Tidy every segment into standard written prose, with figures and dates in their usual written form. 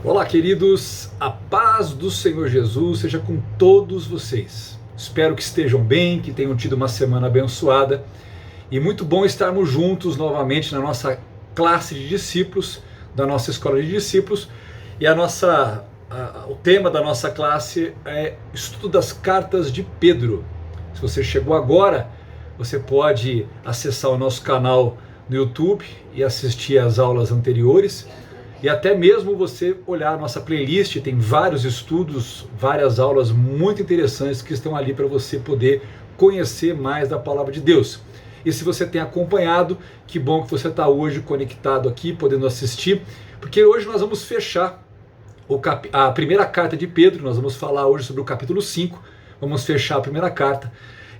Olá, queridos, a paz do Senhor Jesus seja com todos vocês. Espero que estejam bem, que tenham tido uma semana abençoada e muito bom estarmos juntos novamente na nossa classe de discípulos, da nossa escola de discípulos. E o tema da nossa classe é Estudo das Cartas de Pedro. Se você chegou agora, você pode acessar o nosso canal no YouTube e assistir às aulas anteriores. E até mesmo você olhar a nossa playlist, tem vários estudos, várias aulas muito interessantes que estão ali para você poder conhecer mais da Palavra de Deus. E se você tem acompanhado, que bom que você está hoje conectado aqui, podendo assistir, porque hoje nós vamos fechar a primeira carta de Pedro, nós vamos falar hoje sobre o capítulo 5, vamos fechar a primeira carta,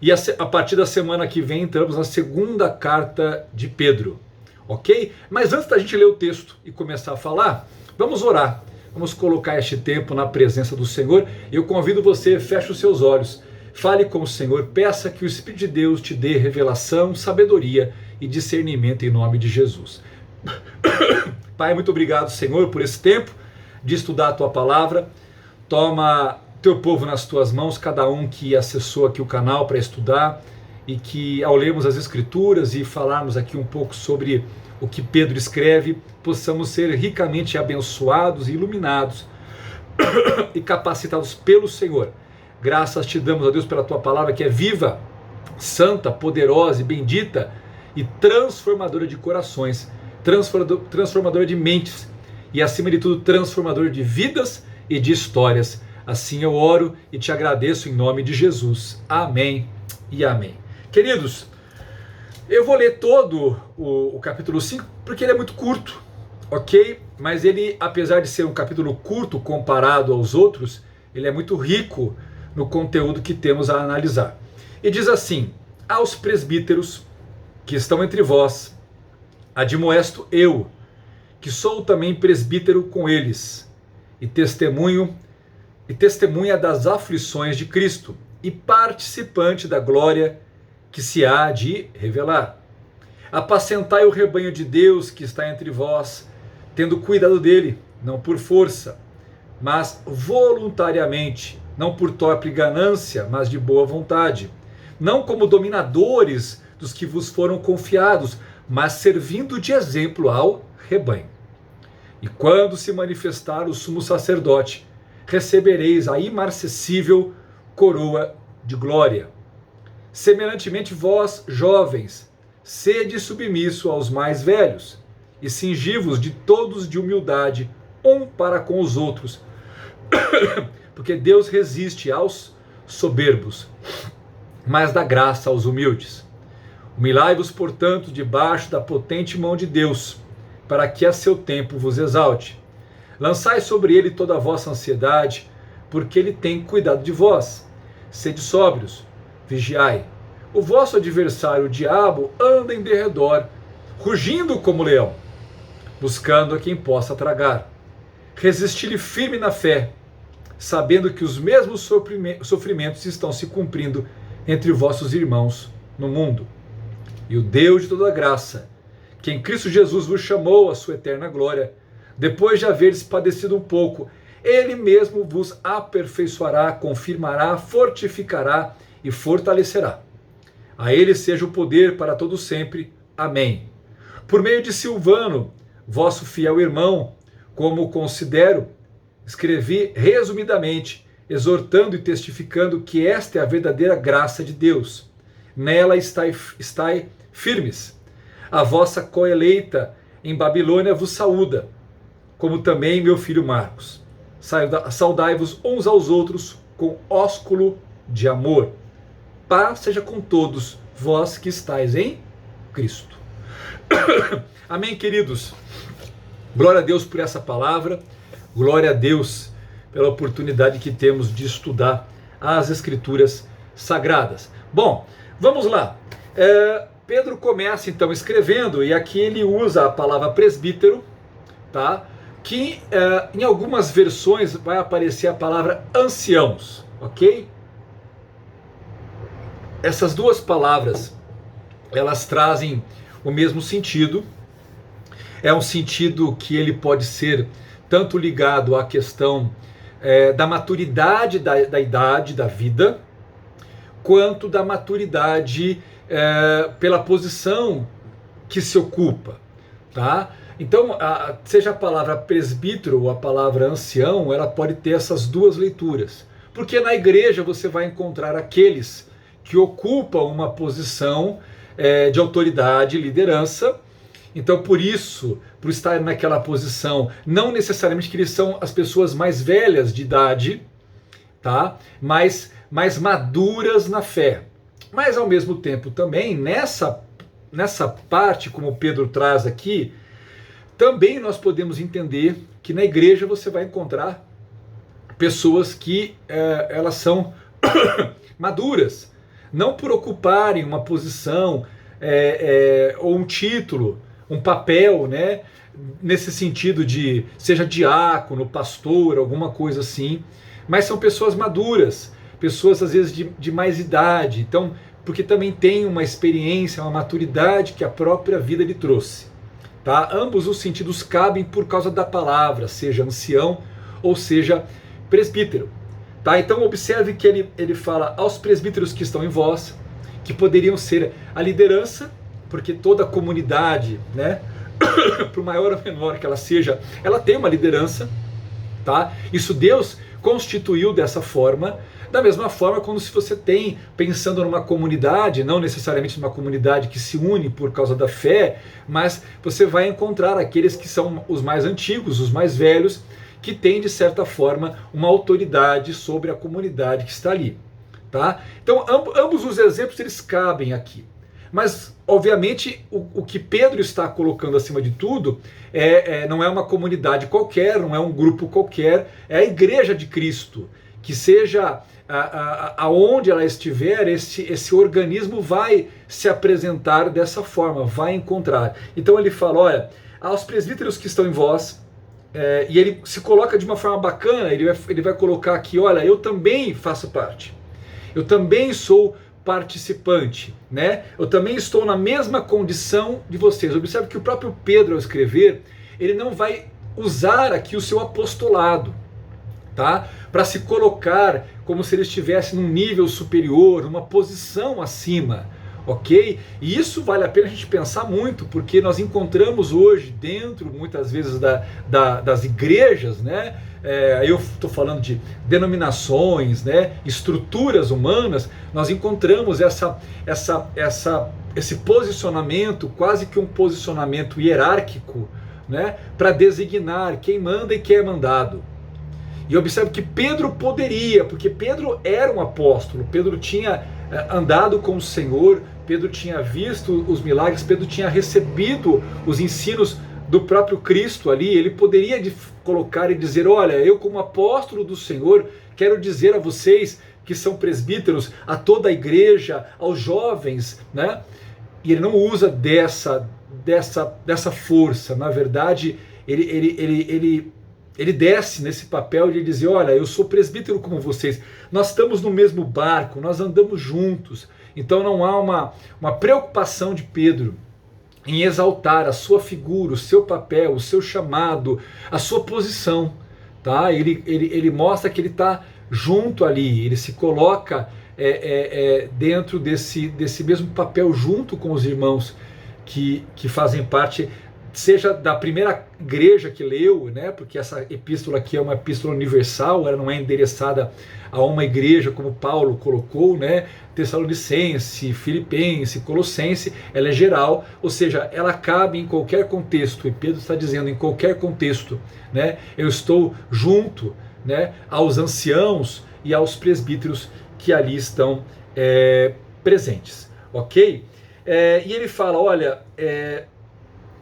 e a partir da semana que vem entramos na segunda carta de Pedro. Ok? Mas antes da gente ler o texto e começar a falar, vamos orar. Vamos colocar este tempo na presença do Senhor. Eu convido você, feche os seus olhos, fale com o Senhor, peça que o Espírito de Deus te dê revelação, sabedoria e discernimento em nome de Jesus. Pai, muito obrigado, Senhor, por esse tempo de estudar a Tua Palavra. Toma Teu povo nas Tuas mãos, cada um que acessou aqui o canal para estudar, e que ao lermos as Escrituras e falarmos aqui um pouco sobre o que Pedro escreve, possamos ser ricamente abençoados e iluminados e capacitados pelo Senhor. Graças te damos, ó Deus, pela Tua Palavra que é viva, santa, poderosa e bendita e transformadora de corações, transformadora de mentes e, acima de tudo, transformadora de vidas e de histórias. Assim eu oro e te agradeço em nome de Jesus. Amém e amém. Queridos, eu vou ler todo o capítulo 5 porque ele é muito curto, ok? Mas ele, apesar de ser um capítulo curto comparado aos outros, ele é muito rico no conteúdo que temos a analisar. E diz assim: aos presbíteros que estão entre vós, admoesto eu, que sou também presbítero com eles, e testemunha das aflições de Cristo, e participante da glória que se há de revelar. Apacentai o rebanho de Deus que está entre vós, tendo cuidado dele, não por força, mas voluntariamente, não por torpe ganância, mas de boa vontade, não como dominadores dos que vos foram confiados, mas servindo de exemplo ao rebanho. E quando se manifestar o sumo sacerdote, recebereis a imarcessível coroa de glória. Semelhantemente vós, jovens, sede submisso aos mais velhos, e cingi-vos de todos de humildade, um para com os outros, porque Deus resiste aos soberbos, mas dá graça aos humildes. Humilhai-vos, portanto, debaixo da potente mão de Deus, para que a seu tempo vos exalte. Lançai sobre ele toda a vossa ansiedade, porque ele tem cuidado de vós. Sede sóbrios, vigiai. O vosso adversário, o diabo, anda em derredor, rugindo como leão, buscando a quem possa tragar. Resisti-lhe firme na fé, sabendo que os mesmos sofrimentos estão se cumprindo entre vossos irmãos no mundo. E o Deus de toda graça, que em Cristo Jesus vos chamou à sua eterna glória, depois de haveres padecido um pouco, Ele mesmo vos aperfeiçoará, confirmará, fortificará e fortalecerá. A Ele seja o poder para todo sempre. Amém. Por meio de Silvano, vosso fiel irmão, como o considero, escrevi resumidamente, exortando e testificando que esta é a verdadeira graça de Deus. Nela estai firmes. A vossa coeleita em Babilônia vos saúda, como também meu filho Marcos. Saudai-vos uns aos outros com ósculo de amor. Paz seja com todos vós que estáis em Cristo. Amém, queridos? Glória a Deus por essa palavra. Glória a Deus pela oportunidade que temos de estudar as Escrituras Sagradas. Bom, vamos lá. Pedro começa então escrevendo, e aqui ele usa a palavra presbítero, tá? Que em algumas versões vai aparecer a palavra anciãos, ok? Essas duas palavras, elas trazem o mesmo sentido. É um sentido que ele pode ser tanto ligado à questão da maturidade da idade, da vida, quanto da maturidade pela posição que se ocupa, tá? Então, seja a palavra presbítero ou a palavra ancião, ela pode ter essas duas leituras. Porque na igreja você vai encontrar aqueles que ocupam uma posição de autoridade, liderança. Então, por isso, por estar naquela posição, não necessariamente que eles são as pessoas mais velhas de idade, tá? Mas mais maduras na fé. Mas, ao mesmo tempo, também, nessa parte, como Pedro traz aqui, também nós podemos entender que na igreja você vai encontrar pessoas que elas são maduras, não por ocuparem uma posição ou um título, um papel, né, nesse sentido de seja diácono, pastor, alguma coisa assim, mas são pessoas maduras, pessoas às vezes de mais idade, então, porque também tem uma experiência, uma maturidade que a própria vida lhe trouxe. Tá? Ambos os sentidos cabem por causa da palavra, seja ancião ou seja presbítero. Tá? Então observe que ele fala aos presbíteros que estão em vós, que poderiam ser a liderança, porque toda comunidade, né, por maior ou menor que ela seja, ela tem uma liderança. Tá? Isso Deus constituiu dessa forma. Da mesma forma, como se você tem, pensando numa comunidade, não necessariamente numa comunidade que se une por causa da fé, mas você vai encontrar aqueles que são os mais antigos, os mais velhos, que têm, de certa forma, uma autoridade sobre a comunidade que está ali. Tá? Então, ambos os exemplos eles cabem aqui. Mas, obviamente, o que Pedro está colocando acima de tudo não é uma comunidade qualquer, não é um grupo qualquer, é a igreja de Cristo, que seja aonde ela estiver, esse organismo vai se apresentar dessa forma, vai encontrar. Então ele fala, olha, aos presbíteros que estão em vós, e ele se coloca de uma forma bacana, ele vai colocar aqui, olha, eu também faço parte, eu também sou participante, né? Eu também estou na mesma condição de vocês. Observe que o próprio Pedro, ao escrever, ele não vai usar aqui o seu apostolado, tá? Para se colocar como se ele estivesse num nível superior, numa posição acima, ok? E isso vale a pena a gente pensar muito, porque nós encontramos hoje dentro, muitas vezes, das igrejas, né? Eu estou falando de denominações, né? Estruturas humanas, nós encontramos esse posicionamento, quase que um posicionamento hierárquico, né? Para designar quem manda e quem é mandado. E observe que Pedro poderia, porque Pedro era um apóstolo, Pedro tinha andado com o Senhor, Pedro tinha visto os milagres, Pedro tinha recebido os ensinos do próprio Cristo ali, ele poderia colocar e dizer, olha, eu como apóstolo do Senhor, quero dizer a vocês que são presbíteros, a toda a igreja, aos jovens, né? E ele não usa dessa força, na verdade, ele desce nesse papel de dizer, olha, eu sou presbítero como vocês, nós estamos no mesmo barco, nós andamos juntos. Então não há uma preocupação de Pedro em exaltar a sua figura, o seu papel, o seu chamado, a sua posição. Tá? Ele mostra que ele está junto ali, ele se coloca dentro desse mesmo papel junto com os irmãos que fazem parte, seja da primeira igreja que leu, né, porque essa epístola aqui é uma epístola universal, ela não é endereçada a uma igreja como Paulo colocou, né, Tessalonicense, Filipense, Colossense, ela é geral, ou seja, ela cabe em qualquer contexto, e Pedro está dizendo em qualquer contexto, né, eu estou junto, né, aos anciãos e aos presbíteros que ali estão presentes, ok? E ele fala, olha,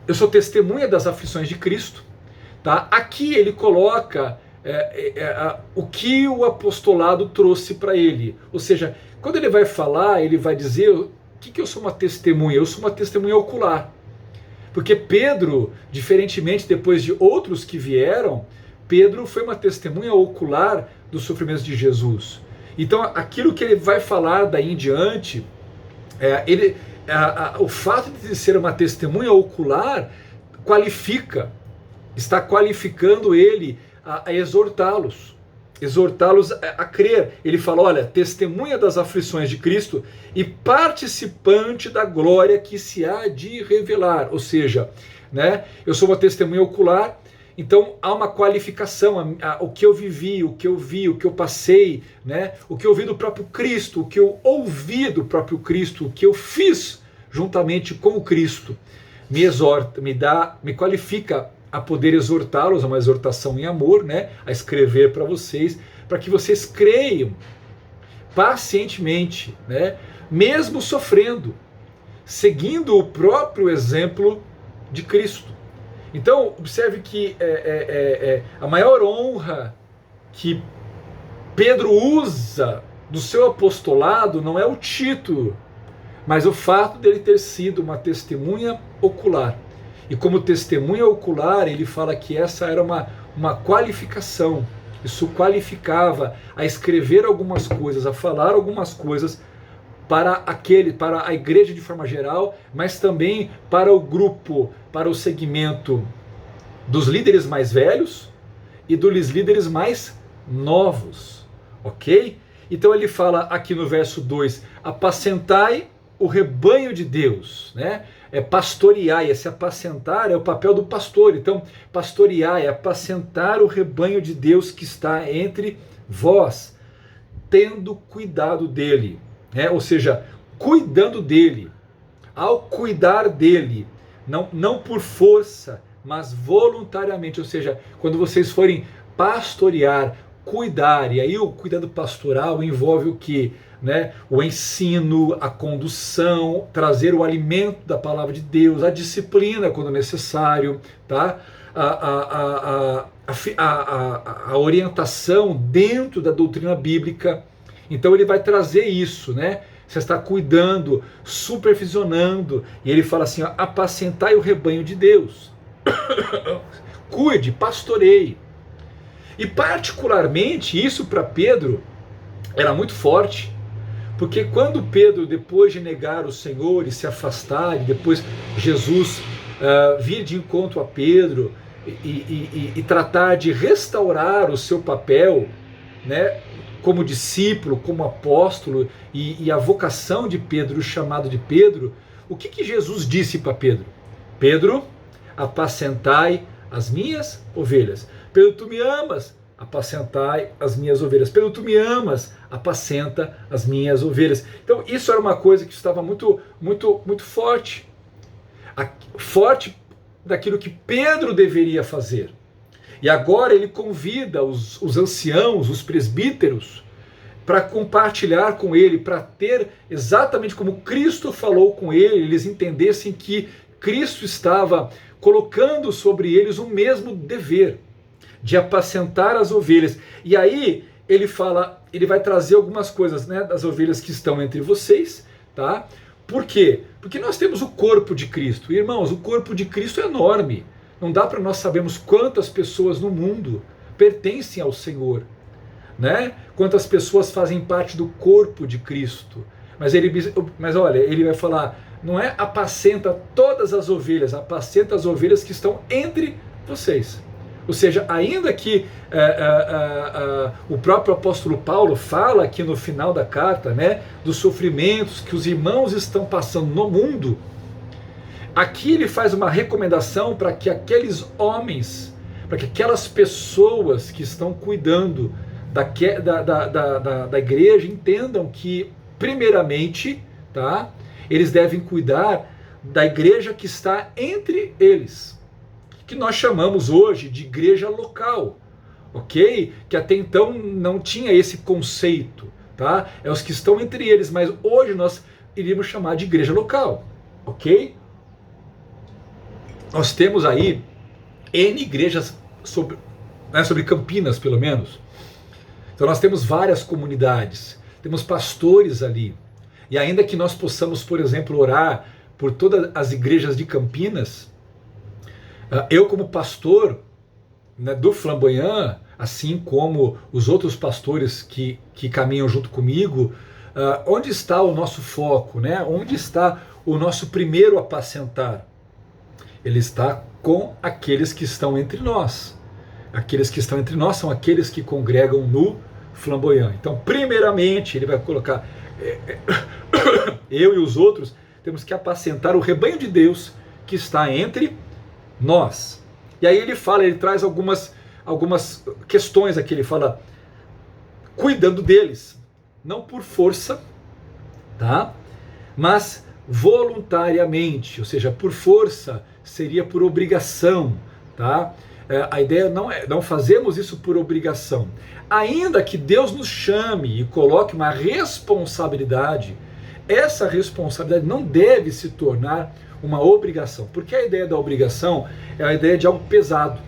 eu sou testemunha das aflições de Cristo. Tá? Aqui ele coloca o que o apostolado trouxe para ele. Ou seja, quando ele vai falar, ele vai dizer o que eu sou uma testemunha? Eu sou uma testemunha ocular. Porque Pedro, diferentemente depois de outros que vieram, Pedro foi uma testemunha ocular dos sofrimentos de Jesus. Então aquilo que ele vai falar daí em diante, o fato de ser uma testemunha ocular qualifica, está qualificando ele a exortá-los. Exortá-los a crer. Ele fala, olha, testemunha das aflições de Cristo e participante da glória que se há de revelar. Ou seja, né, eu sou uma testemunha ocular, então há uma qualificação, o que eu vivi, o que eu vi, o que eu passei, né, o que eu vi do próprio Cristo, o que eu ouvi do próprio Cristo, o que eu fiz juntamente com o Cristo, me exorta, me qualifica a poder exortá-los, a uma exortação em amor, né, a escrever para vocês, para que vocês creiam pacientemente, né, mesmo sofrendo, seguindo o próprio exemplo de Cristo. Então, observe que a maior honra que Pedro usa do seu apostolado não é o título, mas o fato dele ter sido uma testemunha ocular. E como testemunha ocular, ele fala que essa era uma qualificação. Isso qualificava a escrever algumas coisas, a falar algumas coisas para a igreja de forma geral, mas também para o grupo, para o segmento dos líderes mais velhos e dos líderes mais novos, ok? Então ele fala aqui no verso 2, apacentai o rebanho de Deus, né? Pastorear, esse apacentar é o papel do pastor. Então, pastorear é apacentar o rebanho de Deus que está entre vós, tendo cuidado dele, né? Ou seja, cuidando dele. Ao cuidar dele, não por força, mas voluntariamente. Ou seja, quando vocês forem pastorear, cuidar, e aí o cuidado pastoral envolve o que? Né? O ensino, a condução, trazer o alimento da palavra de Deus, a disciplina quando necessário, tá? A orientação dentro da doutrina bíblica. Então ele vai trazer isso, né? Você está cuidando, supervisionando, e ele fala assim, ó, apacentai o rebanho de Deus. Cuide, pastoreie. E particularmente isso para Pedro era muito forte, porque quando Pedro, depois de negar o Senhor e se afastar, e depois Jesus vir de encontro a Pedro e tratar de restaurar o seu papel, né, como discípulo, como apóstolo, e a vocação de Pedro, o chamado de Pedro, o que Jesus disse para Pedro? Pedro, apacentai as minhas ovelhas. Pedro, tu me amas? Apacentai as minhas ovelhas. Pedro, tu me amas? Apacenta as minhas ovelhas. Então isso era uma coisa que estava muito forte. Forte daquilo que Pedro deveria fazer. E agora ele convida os anciãos, os presbíteros, para compartilhar com ele, para ter exatamente como Cristo falou com ele, eles entendessem que Cristo estava colocando sobre eles o mesmo dever de apacentar as ovelhas. E aí ele fala, ele vai trazer algumas coisas, né, das ovelhas que estão entre vocês, tá? Por quê? Porque nós temos o corpo de Cristo. Irmãos, o corpo de Cristo é enorme. Não dá para nós sabermos quantas pessoas no mundo pertencem ao Senhor, né? Quantas pessoas fazem parte do corpo de Cristo. Mas olha, ele vai falar, não é apacenta todas as ovelhas, apacenta as ovelhas que estão entre vocês. Ou seja, ainda que o próprio apóstolo Paulo fala aqui no final da carta, né, dos sofrimentos que os irmãos estão passando no mundo, aqui ele faz uma recomendação para que aqueles homens, para que aquelas pessoas que estão cuidando da igreja entendam que, primeiramente, tá, eles devem cuidar da igreja que está entre eles, que nós chamamos hoje de igreja local, ok? Que até então não tinha esse conceito, tá? É os que estão entre eles, mas hoje nós iríamos chamar de igreja local, ok? Nós temos aí N igrejas sobre Campinas, pelo menos. Então nós temos várias comunidades, temos pastores ali. E ainda que nós possamos, por exemplo, orar por todas as igrejas de Campinas, eu como pastor, né, do Flamboyant, assim como os outros pastores que caminham junto comigo, onde está o nosso foco, né? Onde está o nosso primeiro apacentar? Ele está com aqueles que estão entre nós. Aqueles que estão entre nós são aqueles que congregam no Flamboyant. Então, primeiramente, ele vai colocar eu e os outros temos que apacentar o rebanho de Deus que está entre nós. E aí ele traz algumas questões aqui. Ele fala, cuidando deles, não por força, tá? Mas voluntariamente, ou seja, por força seria por obrigação, tá? A ideia não fazemos isso por obrigação. Ainda que Deus nos chame e coloque uma responsabilidade, essa responsabilidade não deve se tornar uma obrigação, porque a ideia da obrigação é a ideia de algo pesado.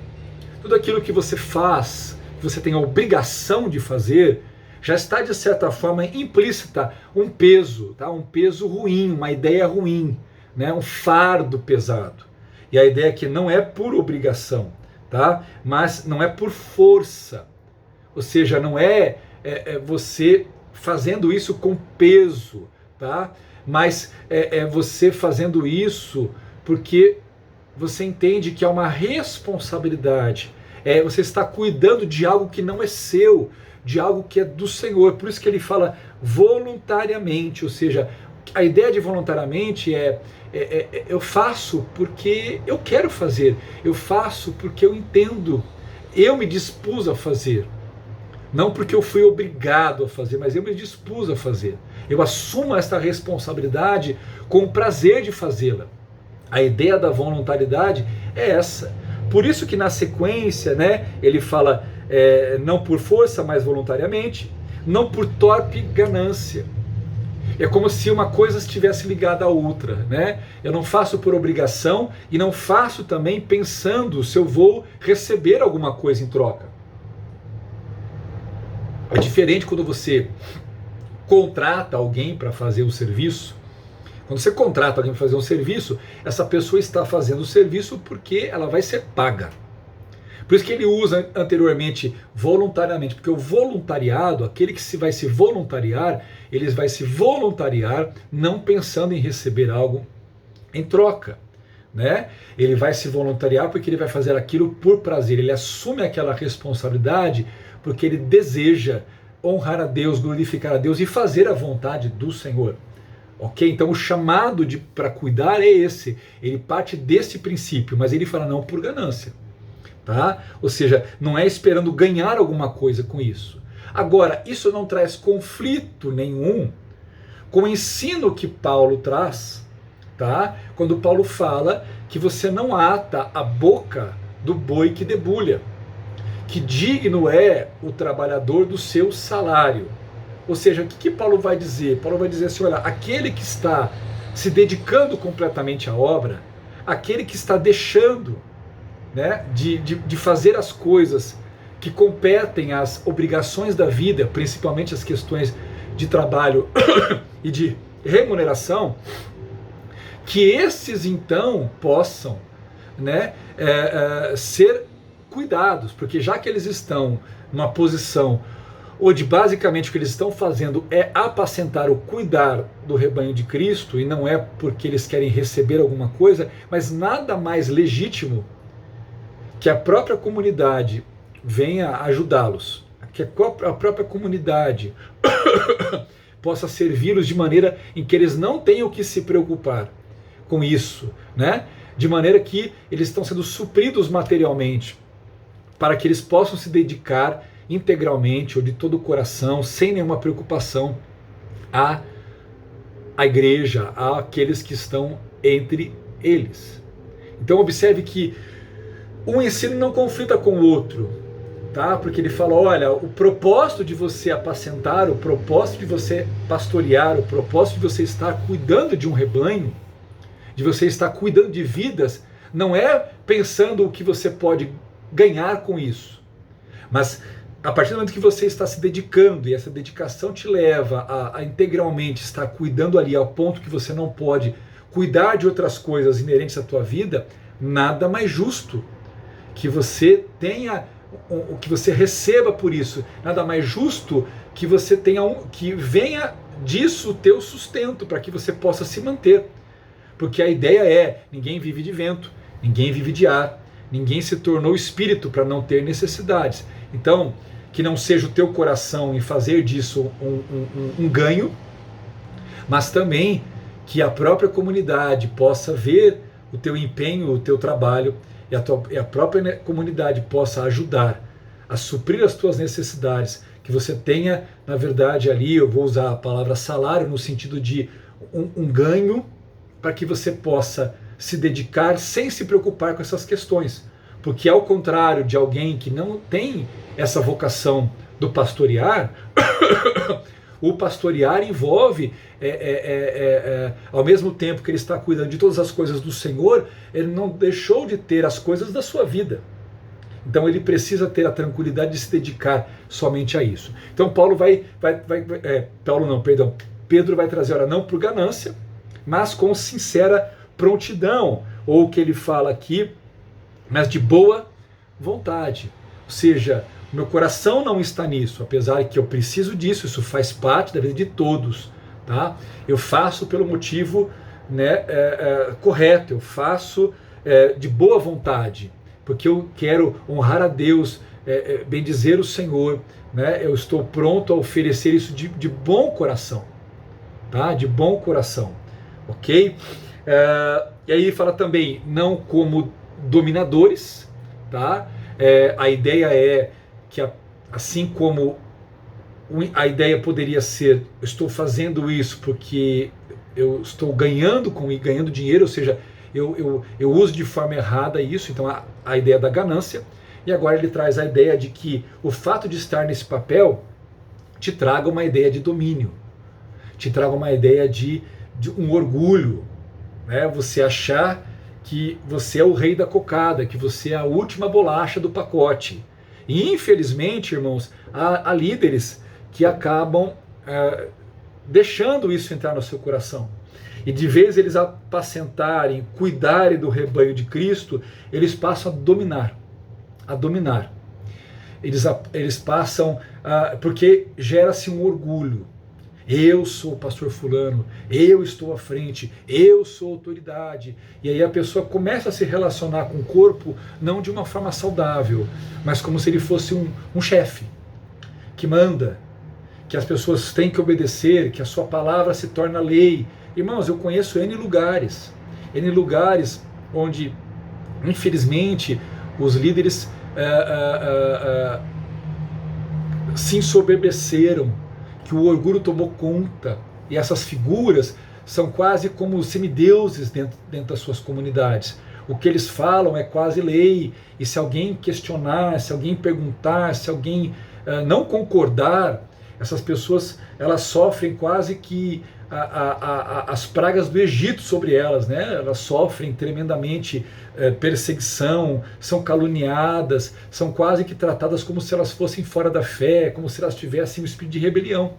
Tudo aquilo que você faz, que você tem a obrigação de fazer, já está de certa forma implícita um peso, tá? Um peso ruim, uma ideia ruim, né? Um fardo pesado. E a ideia aqui não é por obrigação, tá? Mas não é por força. Ou seja, não é você fazendo isso com peso, tá? Mas é você fazendo isso porque você entende que é uma responsabilidade. Você está cuidando de algo que não é seu, de algo que é do Senhor. Por isso que ele fala voluntariamente, ou seja, a ideia de voluntariamente eu faço porque eu quero fazer, eu faço porque eu entendo, eu me dispus a fazer. Não porque eu fui obrigado a fazer, mas eu me dispus a fazer. Eu assumo esta responsabilidade com o prazer de fazê-la. A ideia da voluntariedade é essa. Por isso que na sequência, né, ele fala não por força, mas voluntariamente, não por torpe ganância. É como se uma coisa estivesse ligada à outra, né? Eu não faço por obrigação e não faço também pensando se eu vou receber alguma coisa em troca. É diferente quando você contrata alguém para fazer um serviço. Quando você contrata alguém para fazer um serviço, essa pessoa está fazendo o serviço porque ela vai ser paga. Por isso que ele usa anteriormente voluntariamente, porque o voluntariado, aquele que vai se voluntariar, ele vai se voluntariar não pensando em receber algo em troca, né? Ele vai se voluntariar porque ele vai fazer aquilo por prazer, ele assume aquela responsabilidade porque ele deseja honrar a Deus, glorificar a Deus e fazer a vontade do Senhor. Ok? Então o chamado para cuidar é esse, ele parte desse princípio, mas ele fala não por ganância. Tá? Ou seja, não é esperando ganhar alguma coisa com isso. Agora, isso não traz conflito nenhum com o ensino que Paulo traz, tá? Quando Paulo fala que você não ata a boca do boi que debulha, que digno é o trabalhador do seu salário. Ou seja, o que Paulo vai dizer? Paulo vai dizer assim, olha, aquele que está se dedicando completamente à obra, aquele que está deixando, né, de fazer as coisas que competem às obrigações da vida, principalmente as questões de trabalho e de remuneração, que esses então possam, né, ser cuidados, porque já que eles estão numa posição onde basicamente o que eles estão fazendo é apacentar ou cuidar do rebanho de Cristo, e não é porque eles querem receber alguma coisa, mas nada mais legítimo que a própria comunidade venha ajudá-los, que a própria comunidade possa servi-los de maneira em que eles não tenham que se preocupar com isso, né? De maneira que eles estão sendo supridos materialmente, para que eles possam se dedicar integralmente ou de todo o coração, sem nenhuma preocupação, à igreja, àqueles que estão entre eles. Então observe que um ensino não conflita com o outro, tá? Porque ele fala, olha, o propósito de você apacentar, o propósito de você pastorear, o propósito de você estar cuidando de um rebanho, de você estar cuidando de vidas, não é pensando o que você pode ganhar com isso, mas a partir do momento que você está se dedicando, e essa dedicação te leva a integralmente estar cuidando ali ao ponto que você não pode cuidar de outras coisas inerentes à tua vida, nada mais justo que você tenha, que você receba por isso, nada mais justo que você tenha que venha disso o teu sustento para que você possa se manter, porque a ideia é ninguém vive de vento, ninguém vive de ar, ninguém se tornou espírito para não ter necessidades. Então, que não seja o teu coração em fazer disso um ganho, mas também que a própria comunidade possa ver o teu empenho, o teu trabalho, e a própria comunidade possa ajudar a suprir as tuas necessidades, que você tenha, na verdade, ali, eu vou usar a palavra salário no sentido de um ganho, para que você possa se dedicar sem se preocupar com essas questões. Porque ao contrário de alguém que não tem essa vocação do pastorear, o pastorear envolve, ao mesmo tempo que ele está cuidando de todas as coisas do Senhor, ele não deixou de ter as coisas da sua vida. Então ele precisa ter a tranquilidade de se dedicar somente a isso. Então Pedro vai trazer, olha, não por ganância, mas com sincera prontidão, ou o que ele fala aqui, mas de boa vontade. Ou seja, o meu coração não está nisso, apesar que eu preciso disso, isso faz parte da vida de todos, tá? Eu faço pelo motivo, né, correto, eu faço de boa vontade, porque eu quero honrar a Deus, bendizer o Senhor, né? Eu estou pronto a oferecer isso de bom coração, tá? De bom coração, ok? E aí fala também, não como dominadores, tá? A ideia é que, assim como a ideia poderia ser, eu estou fazendo isso porque eu estou ganhando dinheiro, ou seja, eu uso de forma errada isso, então a ideia da ganância. E agora ele traz a ideia de que o fato de estar nesse papel te traga uma ideia de domínio, te traga uma ideia de um orgulho, né? Você achar que você é o rei da cocada, que você é a última bolacha do pacote. E infelizmente, irmãos, há líderes que acabam deixando isso entrar no seu coração. E de vez eles apacentarem, cuidarem do rebanho de Cristo, eles passam a dominar. Eles passam, porque gera-se um orgulho. Eu sou o pastor fulano, eu estou à frente, eu sou autoridade. E aí a pessoa começa a se relacionar com o corpo não de uma forma saudável, mas como se ele fosse um chefe que manda, que as pessoas têm que obedecer, que a sua palavra se torna lei. Irmãos, eu conheço N lugares onde, infelizmente, os líderes se ensoberbeceram, que o orgulho tomou conta, e essas figuras são quase como semideuses dentro das suas comunidades. O que eles falam é quase lei, e se alguém questionar, se alguém perguntar, se alguém não concordar, essas pessoas elas sofrem quase que as pragas do Egito sobre elas, né? Elas sofrem tremendamente perseguição, são caluniadas, são quase que tratadas como se elas fossem fora da fé, como se elas tivessem um espírito de rebelião.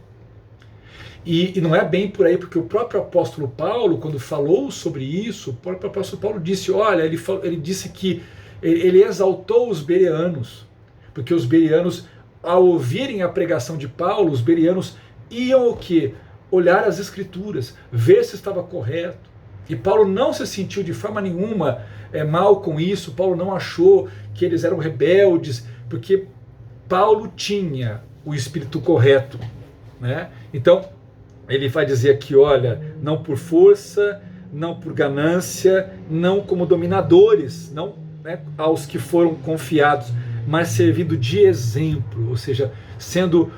E não é bem por aí, porque o próprio apóstolo Paulo, quando falou sobre isso, o próprio apóstolo Paulo disse, olha, ele disse que ele exaltou os bereanos, porque os bereanos, ao ouvirem a pregação de Paulo, os bereanos iam o quê? Olhar as escrituras, ver se estava correto. E Paulo não se sentiu de forma nenhuma mal com isso, Paulo não achou que eles eram rebeldes, porque Paulo tinha o espírito correto, né? Então, ele vai dizer aqui, olha, não por força, não por ganância, não como dominadores, não, né, aos que foram confiados, mas servindo de exemplo, ou seja, sendo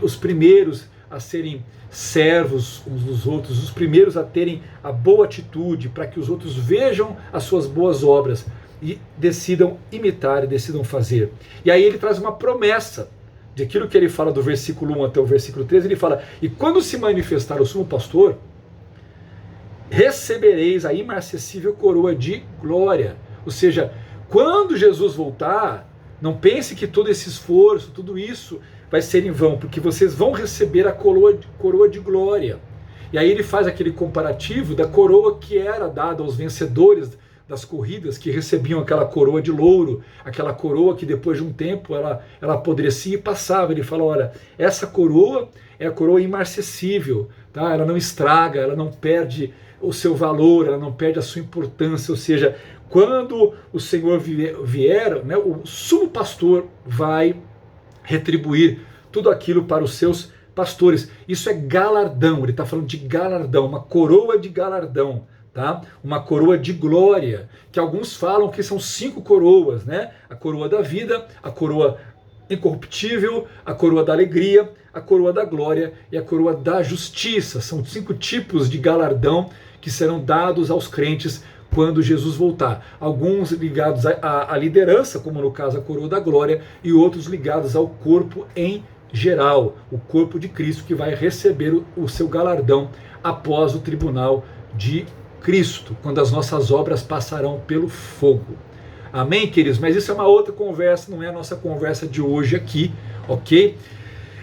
os primeiros a serem servos uns dos outros, os primeiros a terem a boa atitude, para que os outros vejam as suas boas obras e decidam imitar e decidam fazer. E aí ele traz uma promessa, de aquilo que ele fala do versículo 1 até o versículo 13, ele fala, e quando se manifestar o sumo pastor, recebereis a imarcessível coroa de glória. Ou seja, quando Jesus voltar, não pense que todo esse esforço, tudo isso vai ser em vão, porque vocês vão receber a coroa de glória. E aí ele faz aquele comparativo da coroa que era dada aos vencedores das corridas, que recebiam aquela coroa de louro, aquela coroa que depois de um tempo ela apodrecia e passava. Ele fala, olha, essa coroa é a coroa imarcessível, tá? Ela não estraga, ela não perde o seu valor, ela não perde a sua importância, ou seja, quando o Senhor vier, né, o sumo pastor vai retribuir tudo aquilo para os seus pastores. Isso é galardão, ele está falando de galardão, uma coroa de galardão, tá? Uma coroa de glória, que alguns falam que são 5 coroas, né? A coroa da vida, a coroa incorruptível, a coroa da alegria, a coroa da glória e a coroa da justiça. São 5 tipos de galardão que serão dados aos crentes quando Jesus voltar. Alguns ligados à liderança, como no caso a coroa da glória, e outros ligados ao corpo em geral, o corpo de Cristo, que vai receber o seu galardão após o tribunal de Cristo, quando as nossas obras passarão pelo fogo. Amém, queridos? Mas isso é uma outra conversa, não é a nossa conversa de hoje aqui, ok?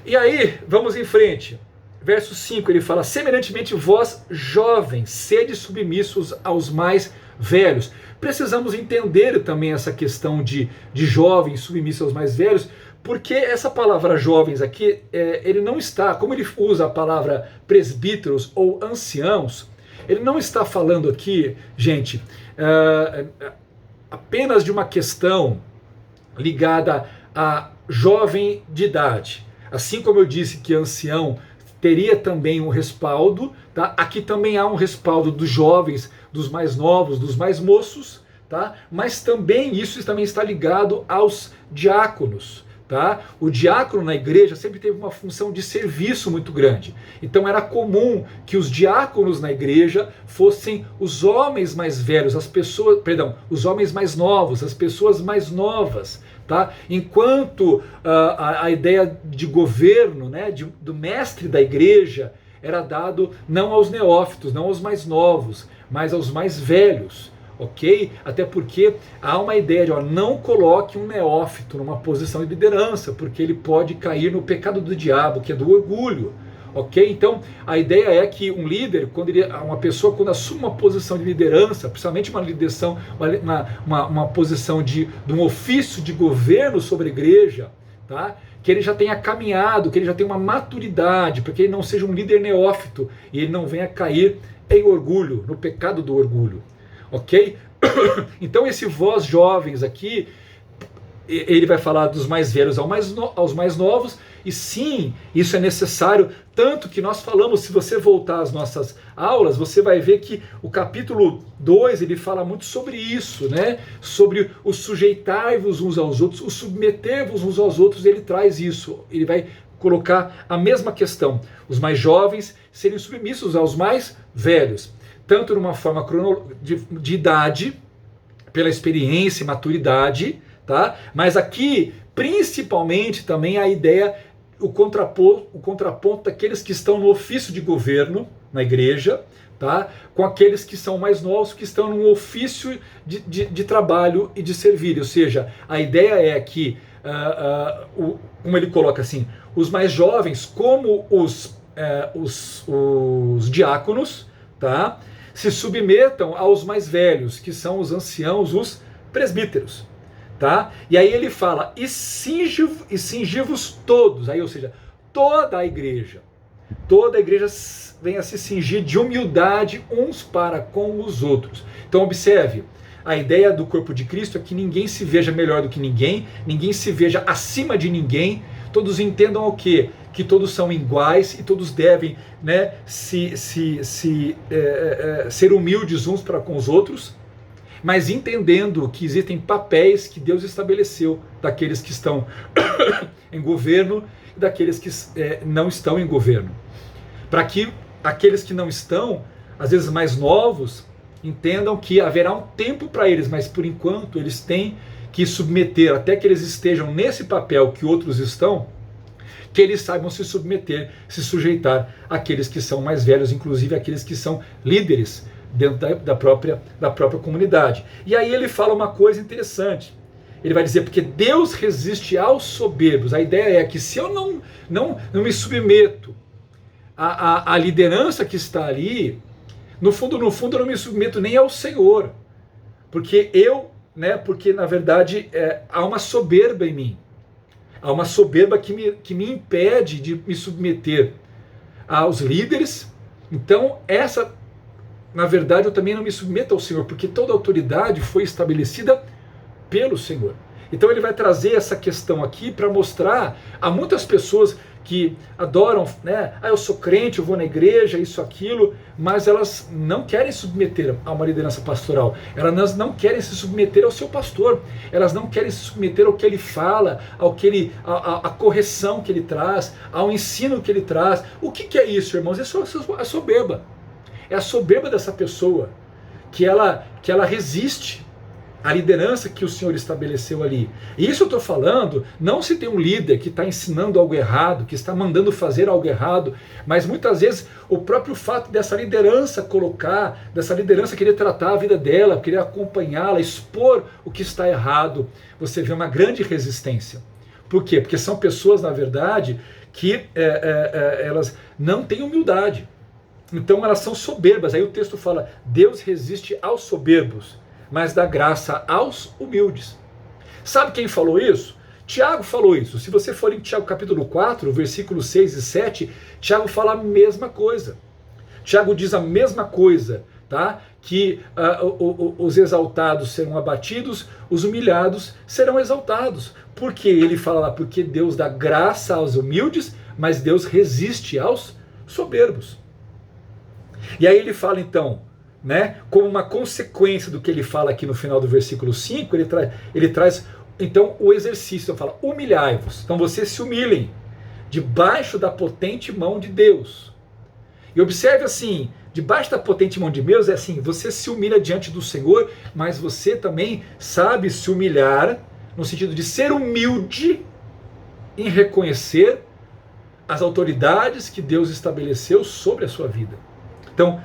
E aí, vamos em frente. Verso 5, ele fala: semelhantemente vós, jovens, sede submissos aos mais velhos. Precisamos entender também essa questão de jovens submissos aos mais velhos, porque essa palavra jovens aqui, ele não está, como ele usa a palavra presbíteros ou anciãos, ele não está falando aqui, gente, apenas de uma questão ligada a jovem de idade. Assim como eu disse que ancião teria também um respaldo, tá? Aqui também há um respaldo dos jovens, dos mais novos, dos mais moços, tá? Mas também isso também está ligado aos diáconos. Tá? O diácono na igreja sempre teve uma função de serviço muito grande. Então era comum que os diáconos na igreja fossem os homens mais velhos, os homens mais novos, as pessoas mais novas. Tá? Enquanto a ideia de governo, né, do mestre da igreja era dado não aos neófitos, não aos mais novos, mas aos mais velhos. Ok? Até porque há uma ideia de não coloque um neófito numa posição de liderança, porque ele pode cair no pecado do diabo, que é do orgulho. Ok? Então a ideia é que um líder, uma pessoa quando assume uma posição de liderança, principalmente uma posição de um ofício de governo sobre a igreja, tá? Que ele já tenha caminhado, que ele já tenha uma maturidade, para que ele não seja um líder neófito e ele não venha cair em orgulho, no pecado do orgulho. Ok? Então esse vós jovens aqui, ele vai falar dos mais velhos aos mais novos, e sim, isso é necessário, tanto que nós falamos, se você voltar às nossas aulas, você vai ver que o capítulo 2, ele fala muito sobre isso, né? Sobre o sujeitar-vos uns aos outros, o submeter-vos uns aos outros, ele traz isso, ele vai colocar a mesma questão, os mais jovens serem submissos aos mais velhos, tanto numa forma de idade, pela experiência e maturidade, tá? Mas aqui, principalmente, também a ideia, o contraponto daqueles que estão no ofício de governo na igreja, tá? Com aqueles que são mais novos, que estão no ofício de trabalho e de servir. Ou seja, a ideia é que, como ele coloca assim, os mais jovens, como os diáconos, tá? Se submetam aos mais velhos, que são os anciãos, os presbíteros. Tá? E aí ele fala, e cingi-vos todos, aí, ou seja, toda a igreja venha se cingir de humildade uns para com os outros. Então observe, a ideia do corpo de Cristo é que ninguém se veja melhor do que ninguém se veja acima de ninguém, todos entendam o quê? Que todos são iguais e todos devem, né, ser humildes uns para com os outros, mas entendendo que existem papéis que Deus estabeleceu daqueles que estão em governo e daqueles que não estão em governo. Para que aqueles que não estão, às vezes mais novos, entendam que haverá um tempo para eles, mas por enquanto eles têm que submeter, até que eles estejam nesse papel que outros estão, que eles saibam se submeter, se sujeitar àqueles que são mais velhos, inclusive aqueles que são líderes dentro da própria comunidade. E aí ele fala uma coisa interessante. Ele vai dizer, porque Deus resiste aos soberbos. A ideia é que se eu não me submeto à liderança que está ali, no fundo eu não me submeto nem ao Senhor. Porque porque na verdade há uma soberba em mim. Há uma soberba que me impede de me submeter aos líderes. Então na verdade, eu também não me submeto ao Senhor, porque toda autoridade foi estabelecida pelo Senhor. Então ele vai trazer essa questão aqui para mostrar a muitas pessoas que adoram, né? Ah, eu sou crente, eu vou na igreja, isso, aquilo, mas elas não querem submeter a uma liderança pastoral. Elas não querem se submeter ao seu pastor. Elas não querem se submeter ao que ele fala, ao que ele, a correção que ele traz, ao ensino que ele traz. O que é isso, irmãos? Isso é a soberba. É a soberba dessa pessoa que ela resiste a liderança que o Senhor estabeleceu ali. E isso eu estou falando, não se tem um líder que está ensinando algo errado, que está mandando fazer algo errado, mas muitas vezes o próprio fato dessa liderança colocar, dessa liderança querer tratar a vida dela, querer acompanhá-la, expor o que está errado, você vê uma grande resistência. Por quê? Porque são pessoas, na verdade, que elas não têm humildade. Então elas são soberbas. Aí o texto fala, Deus resiste aos soberbos, mas dá graça aos humildes. Sabe quem falou isso? Tiago falou isso. Se você for em Tiago capítulo 4, versículos 6 e 7, Tiago fala a mesma coisa. Tiago diz a mesma coisa, tá? Que os exaltados serão abatidos, os humilhados serão exaltados. Por que ele fala lá? Porque Deus dá graça aos humildes, mas Deus resiste aos soberbos. E aí ele fala então, né, como uma consequência do que ele fala aqui no final do versículo 5, ele traz então o exercício. Então fala, humilhai-vos. Então vocês se humilhem debaixo da potente mão de Deus. E observe assim, debaixo da potente mão de Deus é assim, você se humilha diante do Senhor, mas você também sabe se humilhar no sentido de ser humilde em reconhecer as autoridades que Deus estabeleceu sobre a sua vida. Então,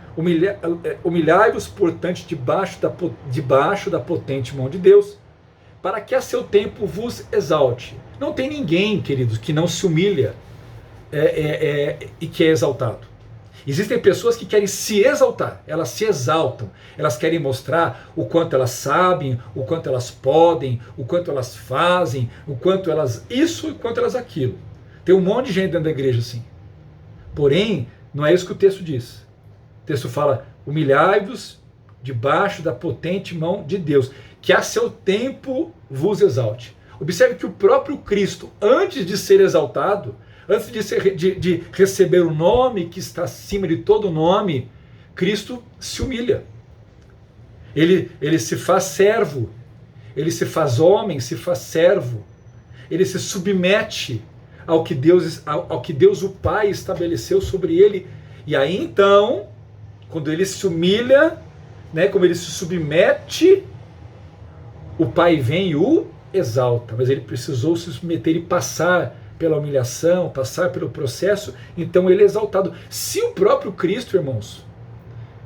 humilhai-vos, portanto, debaixo da potente mão de Deus, para que a seu tempo vos exalte. Não tem ninguém, queridos, que não se humilha e que é exaltado. Existem pessoas que querem se exaltar, elas se exaltam, elas querem mostrar o quanto elas sabem, o quanto elas podem, o quanto elas fazem, o quanto elas isso e o quanto elas aquilo. Tem um monte de gente dentro da igreja assim. Porém, não é isso que o texto diz. O texto fala, humilhai-vos debaixo da potente mão de Deus, que a seu tempo vos exalte. Observe que o próprio Cristo, antes de ser exaltado, antes de receber o nome que está acima de todo nome, Cristo se humilha. Ele se faz servo, ele se faz homem, se faz servo, ele se submete ao que Deus o Pai estabeleceu sobre ele. E aí então, quando ele se humilha, né, como ele se submete, o Pai vem e o exalta. Mas ele precisou se submeter e passar pela humilhação, passar pelo processo, então ele é exaltado. Se o próprio Cristo, irmãos,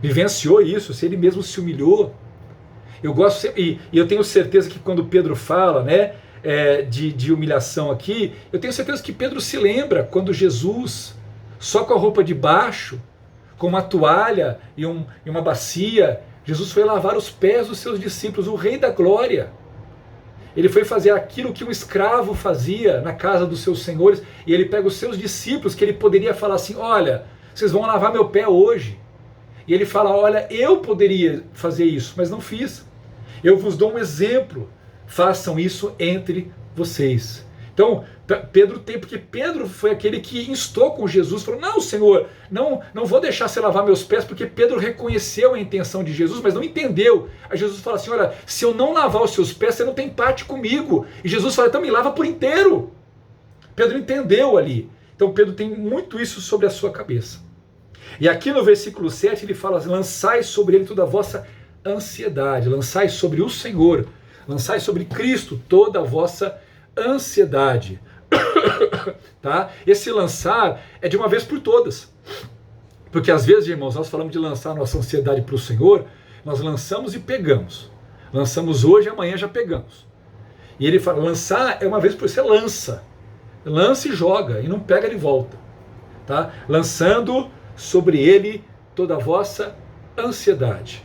vivenciou isso, se ele mesmo se humilhou, eu gosto e eu tenho certeza que quando Pedro fala, né, de humilhação aqui, eu tenho certeza que Pedro se lembra quando Jesus, só com a roupa de baixo, com uma toalha e uma bacia, Jesus foi lavar os pés dos seus discípulos, o Rei da Glória. Ele foi fazer aquilo que um escravo fazia na casa dos seus senhores, e ele pega os seus discípulos, que ele poderia falar assim, olha, vocês vão lavar meu pé hoje. E ele fala, olha, eu poderia fazer isso, mas não fiz. Eu vos dou um exemplo, façam isso entre vocês. Então, porque Pedro foi aquele que instou com Jesus, falou, não, Senhor, não vou deixar você lavar meus pés, porque Pedro reconheceu a intenção de Jesus, mas não entendeu. Aí Jesus fala assim, olha, se eu não lavar os seus pés, você não tem parte comigo. E Jesus fala, então me lava por inteiro. Pedro entendeu ali. Então Pedro tem muito isso sobre a sua cabeça. E aqui no versículo 7 ele fala, lançai sobre ele toda a vossa ansiedade, lançai sobre o Senhor, lançai sobre Cristo toda a vossa ansiedade. Tá? Esse lançar é de uma vez por todas. Porque às vezes, irmãos, nós falamos de lançar nossa ansiedade para o Senhor, nós lançamos e pegamos. Lançamos hoje e amanhã já pegamos. E ele fala, lançar é uma vez por você lança. Lança e joga, e não pega de volta. Tá? Lançando sobre ele toda a vossa ansiedade.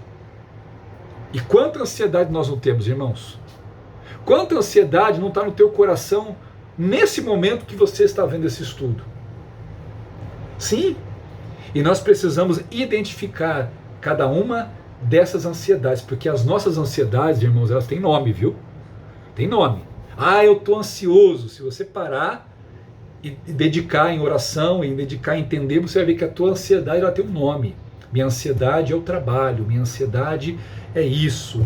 E quanta ansiedade nós não temos, irmãos? Quanta ansiedade não está no teu coração nesse momento que você está vendo esse estudo? Sim. E nós precisamos identificar cada uma dessas ansiedades, porque as nossas ansiedades, irmãos, elas têm nome, viu? Tem nome. Ah, eu estou ansioso. Se você parar e dedicar em oração, e dedicar a entender, você vai ver que a tua ansiedade ela tem um nome. Minha ansiedade é o trabalho, minha ansiedade é isso,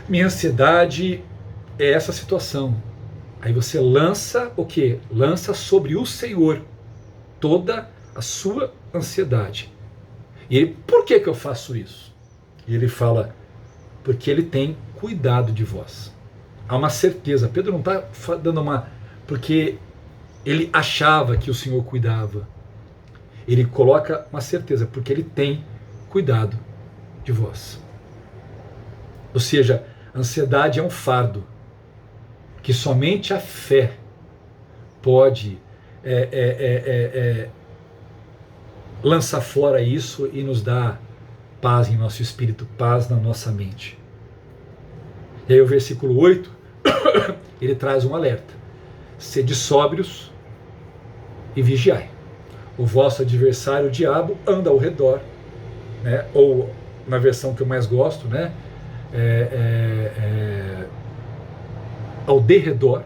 minha ansiedade é essa situação. Aí você lança o quê? Lança sobre o Senhor toda a sua ansiedade. E ele, por que eu faço isso? E ele fala, porque ele tem cuidado de vós. Há uma certeza. Pedro não está dando uma... porque ele achava que o Senhor cuidava. Ele coloca uma certeza, porque ele tem cuidado de vós. Ou seja, a ansiedade é um fardo que somente a fé pode lançar fora isso e nos dar paz em nosso espírito, paz na nossa mente. E aí o versículo 8, ele traz um alerta. Sede sóbrios e vigiai. O vosso adversário, o diabo, anda ao redor, né? Ou na versão que eu mais gosto, né? Ao derredor,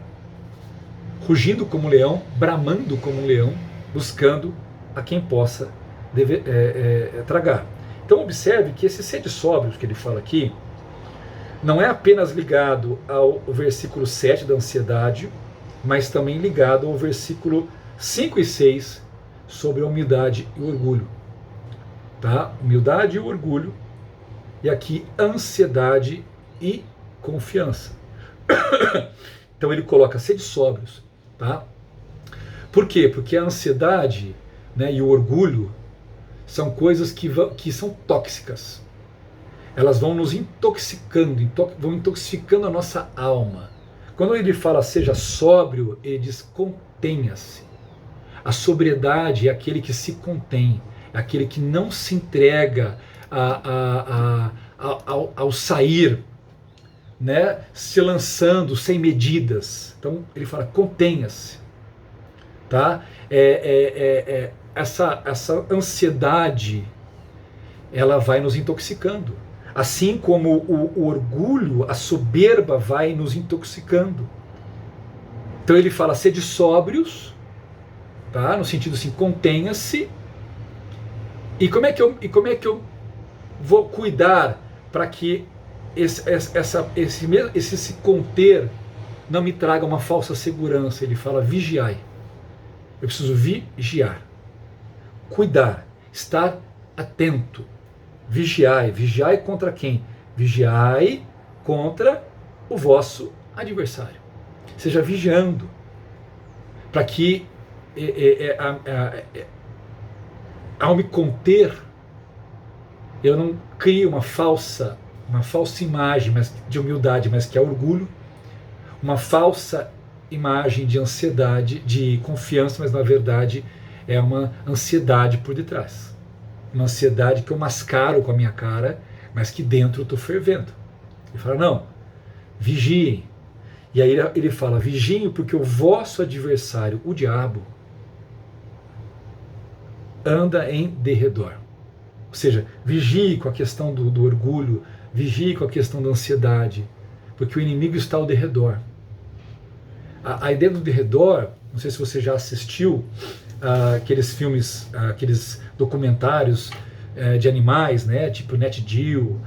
rugindo como um leão, bramando como um leão, buscando a quem possa tragar. Então observe que esse sede sóbrios que ele fala aqui não é apenas ligado ao versículo 7 da ansiedade, mas também ligado ao versículo 5 e 6 sobre a humildade e o orgulho. Tá? Humildade e o orgulho, e aqui ansiedade e confiança. Então ele coloca sede sóbrios. Tá? Por quê? Porque a ansiedade, né, e o orgulho são coisas que são tóxicas. Elas vão nos intoxicando, vão intoxicando a nossa alma. Quando ele fala seja sóbrio, ele diz contenha-se. A sobriedade é aquele que se contém, é aquele que não se entrega ao sair, né, se lançando sem medidas. Então ele fala contenha-se. Tá? Essa ansiedade, ela vai nos intoxicando. Assim como o orgulho, a soberba vai nos intoxicando. Então ele fala, sede sóbrios, tá? No sentido assim, contenha-se. E como é que eu vou cuidar para que esse se conter não me traga uma falsa segurança? Ele fala, vigiai. Eu preciso vigiar, cuidar, estar atento. Vigiai. Vigiai contra quem? Vigiai contra o vosso adversário. Seja vigiando, para que ao me conter, eu não crie uma falsa imagem de humildade, mas que é orgulho, uma falsa imagem de ansiedade, de confiança, mas na verdade é uma ansiedade por detrás. Uma ansiedade que eu mascaro com a minha cara, mas que dentro eu estou fervendo. Ele fala, não, vigiem. E aí ele fala, vigiem porque o vosso adversário, o diabo, anda em derredor. Ou seja, vigie com a questão do orgulho, vigie com a questão da ansiedade, porque o inimigo está ao derredor. A ideia do derredor, não sei se você já assistiu aqueles filmes, aqueles documentários de animais, né, tipo Nat Geo,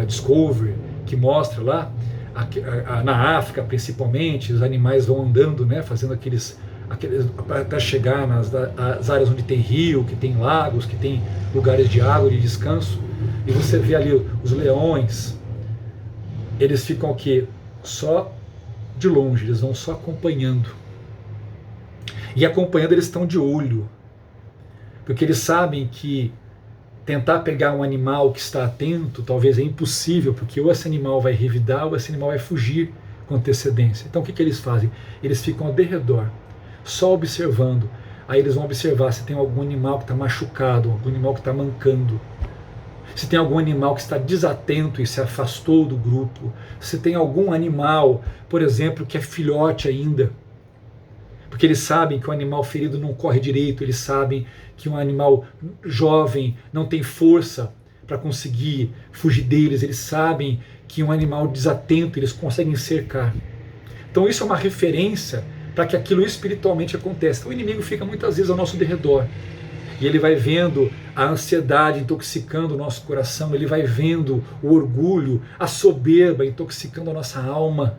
Discovery, que mostra lá, na África principalmente, os animais vão andando, né, fazendo aqueles até chegar nas áreas onde tem rio, que tem lagos, que tem lugares de água, de descanso, e você vê ali os leões, eles ficam o quê? Só de longe, eles vão só acompanhando. E acompanhando, eles estão de olho, porque eles sabem que tentar pegar um animal que está atento talvez é impossível, porque ou esse animal vai revidar ou esse animal vai fugir com antecedência. Então o que eles fazem? Eles ficam ao derredor, só observando. Aí eles vão observar se tem algum animal que está machucado, algum animal que está mancando, se tem algum animal que está desatento e se afastou do grupo, se tem algum animal, por exemplo, que é filhote ainda, porque eles sabem que o animal ferido não corre direito, eles sabem que um animal jovem não tem força para conseguir fugir deles, eles sabem que um animal desatento eles conseguem cercar. Então isso é uma referência para que aquilo espiritualmente aconteça. Então, o inimigo fica muitas vezes ao nosso derredor. E ele vai vendo a ansiedade intoxicando o nosso coração, ele vai vendo o orgulho, a soberba intoxicando a nossa alma.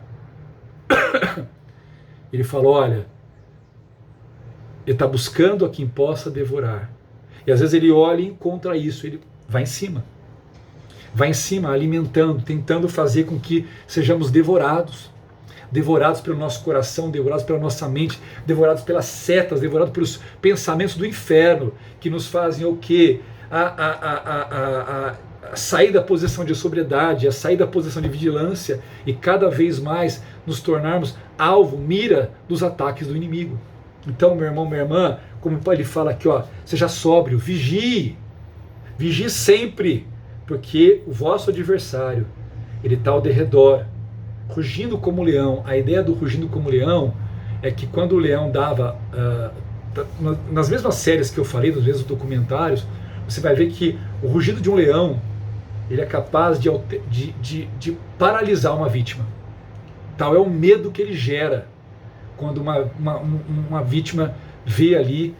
Ele fala, olha, ele está buscando a quem possa devorar. E às vezes ele olha e encontra isso, ele vai em cima. Vai em cima, alimentando, tentando fazer com que sejamos devorados. Devorados pelo nosso coração, devorados pela nossa mente, devorados pelas setas, devorados pelos pensamentos do inferno, que nos fazem o quê? A sair da posição de sobriedade, a sair da posição de vigilância e cada vez mais nos tornarmos alvo, mira dos ataques do inimigo. Então, meu irmão, minha irmã, como ele fala aqui, ó, seja sóbrio, vigie sempre, porque o vosso adversário, ele está ao derredor, rugindo como leão. A ideia do rugindo como leão é que quando o leão dava, nas mesmas séries que eu falei, nos mesmos documentários, você vai ver que o rugido de um leão, ele é capaz de paralisar uma vítima. Tal é o medo que ele gera quando uma vítima vê ali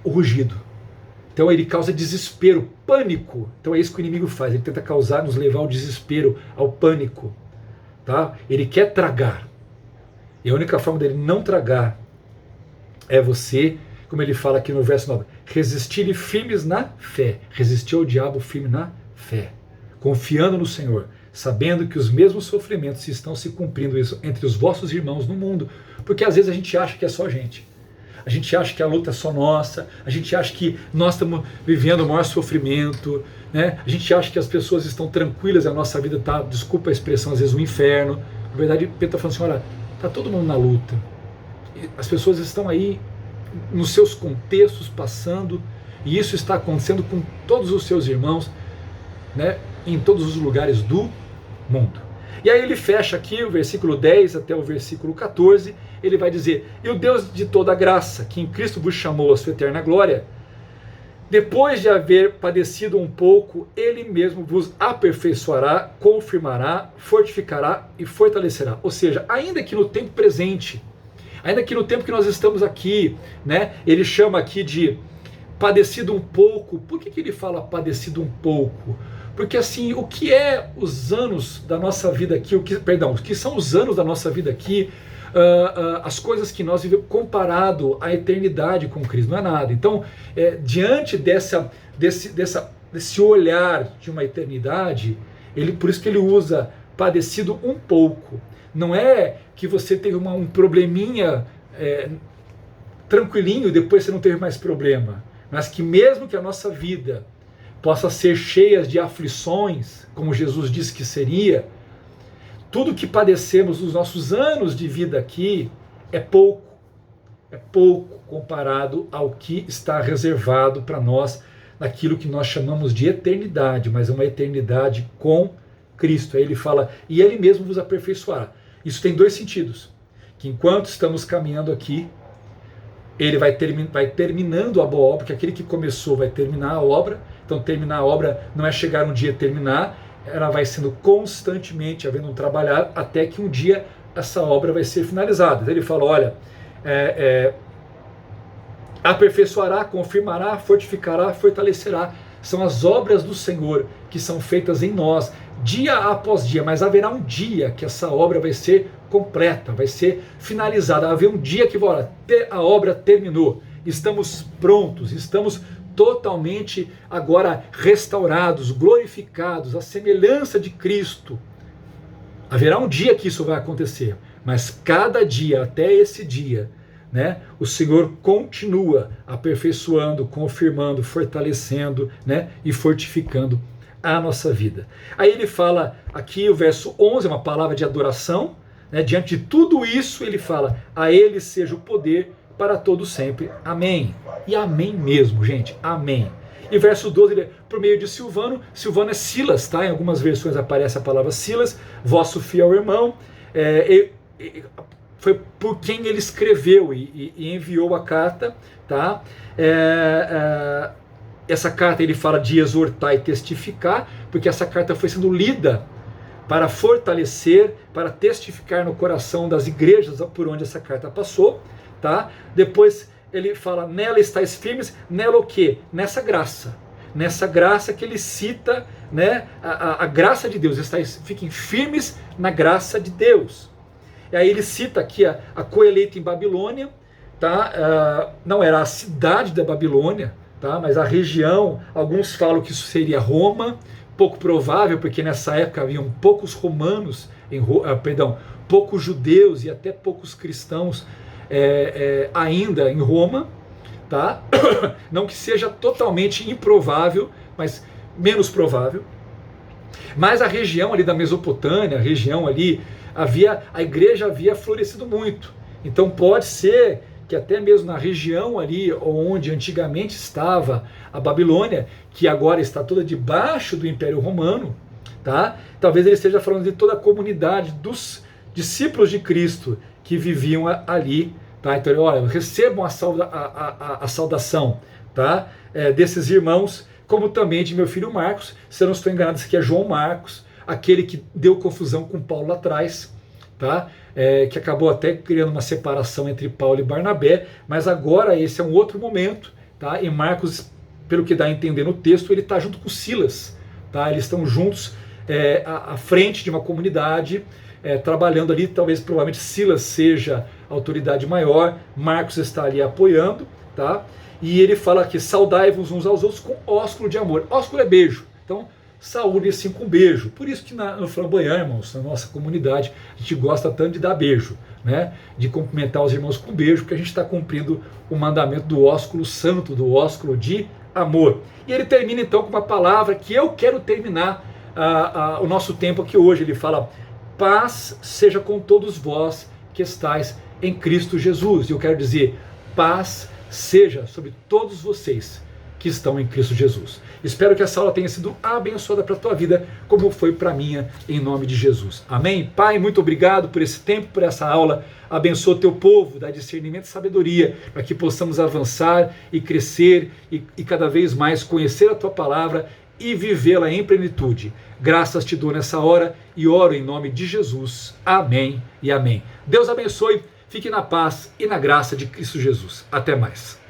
o rugido. Então ele causa desespero, pânico. Então é isso que o inimigo faz, ele tenta causar, nos levar ao desespero, ao pânico. Tá? Ele quer tragar. E a única forma dele não tragar é você, como ele fala aqui no verso 9, resistirem firmes na fé. Resistir ao diabo firme na fé. Confiando no Senhor, sabendo que os mesmos sofrimentos estão se cumprindo entre os vossos irmãos no mundo. Porque às vezes a gente acha que é só a gente. A gente acha que a luta é só nossa, a gente acha que nós estamos vivendo o maior sofrimento, né? A gente acha que as pessoas estão tranquilas e a nossa vida está, desculpa a expressão, às vezes um inferno. Na verdade, Pedro está falando assim, olha, está todo mundo na luta. As pessoas estão aí nos seus contextos passando, e isso está acontecendo com todos os seus irmãos, né? Em todos os lugares do mundo. E aí ele fecha aqui o versículo 10 até o versículo 14, ele vai dizer, e o Deus de toda graça, que em Cristo vos chamou a sua eterna glória, depois de haver padecido um pouco, ele mesmo vos aperfeiçoará, confirmará, fortificará e fortalecerá. Ou seja, ainda que no tempo presente, ainda que no tempo que nós estamos aqui, né, ele chama aqui de padecido um pouco. Por que ele fala padecido um pouco? Porque assim, o que é os anos da nossa vida aqui, o que são os anos da nossa vida aqui, as coisas que nós vivemos comparado à eternidade com Cristo, não é nada. Então, diante desse olhar de uma eternidade, por isso que ele usa padecido um pouco. Não é que você teve um probleminha tranquilinho e depois você não teve mais problema, mas que mesmo que a nossa vida possa ser cheia de aflições, como Jesus disse que seria, tudo que padecemos nos nossos anos de vida aqui é pouco comparado ao que está reservado para nós, naquilo que nós chamamos de eternidade, mas é uma eternidade com Cristo. Aí ele fala, e ele mesmo vos aperfeiçoará. Isso tem dois sentidos, que enquanto estamos caminhando aqui, ele vai terminando a boa obra, porque aquele que começou vai terminar a obra. Então terminar a obra não é chegar um dia e terminar, ela vai sendo constantemente havendo um trabalhar até que um dia essa obra vai ser finalizada. Então ele fala, olha, aperfeiçoará, confirmará, fortificará, fortalecerá. São as obras do Senhor que são feitas em nós, dia após dia, mas haverá um dia que essa obra vai ser completa, vai ser finalizada. Haverá um dia que a obra terminou, estamos prontos, estamos totalmente agora restaurados, glorificados, à semelhança de Cristo. Haverá um dia que isso vai acontecer, mas cada dia, até esse dia, né, o Senhor continua aperfeiçoando, confirmando, fortalecendo, né, e fortificando a nossa vida. Aí ele fala aqui, o verso 11, é uma palavra de adoração, né, diante de tudo isso ele fala, a ele seja o poder para todo sempre. Amém. E amém mesmo, gente. Amém. E verso 12, ele é por meio de Silvano. Silvano é Silas, tá? Em algumas versões aparece a palavra Silas, vosso fiel irmão. Foi por quem ele escreveu e enviou a carta, tá? essa carta ele fala de exortar e testificar, porque essa carta foi sendo lida para fortalecer, para testificar no coração das igrejas por onde essa carta passou, tá? Depois ele fala, nela estáis firmes, nela o quê? Nessa graça que ele cita, né? A graça de Deus, fiquem firmes na graça de Deus. E aí ele cita aqui a coeleita em Babilônia, tá? Não era a cidade da Babilônia, tá? Mas a região, alguns falam que isso seria Roma, pouco provável, porque nessa época haviam poucos romanos, poucos judeus e até poucos cristãos ainda em Roma, tá? Não que seja totalmente improvável, mas menos provável. Mas a região ali da Mesopotâmia, a região ali, a igreja havia florescido muito. Então pode ser que até mesmo na região ali onde antigamente estava a Babilônia, que agora está toda debaixo do Império Romano, tá? Talvez ele esteja falando de toda a comunidade dos discípulos de Cristo que viviam ali, tá? Então, olha, recebam a saudação, tá? Desses irmãos, como também de meu filho Marcos. Se eu não estou enganado, esse aqui é João Marcos, aquele que deu confusão com Paulo lá atrás, tá? Que acabou até criando uma separação entre Paulo e Barnabé, mas agora esse é um outro momento, tá? E Marcos, pelo que dá a entender no texto, ele está junto com Silas, tá? Eles estão juntos à frente de uma comunidade, trabalhando ali. Talvez, provavelmente, Silas seja a autoridade maior, Marcos está ali apoiando, tá? E ele fala que saudai-vos uns aos outros com ósculo de amor. Ósculo é beijo, então saúde assim com beijo. Por isso que no Flamboyant, irmãos, na nossa comunidade, a gente gosta tanto de dar beijo, né? De cumprimentar os irmãos com beijo, porque a gente está cumprindo o mandamento do ósculo santo, do ósculo de amor. E ele termina então com uma palavra que eu quero terminar o nosso tempo aqui hoje. Ele fala, paz seja com todos vós que estáis em Cristo Jesus. E eu quero dizer, paz seja sobre todos vocês que estão em Cristo Jesus. Espero que essa aula tenha sido abençoada para a tua vida, como foi para a minha, em nome de Jesus. Amém? Pai, muito obrigado por esse tempo, por essa aula. Abençoa o teu povo, dá discernimento e sabedoria, para que possamos avançar e crescer e cada vez mais conhecer a tua palavra e vivê-la em plenitude. Graças te dou nessa hora e oro em nome de Jesus. Amém e amém. Deus abençoe. Fique na paz e na graça de Cristo Jesus. Até mais.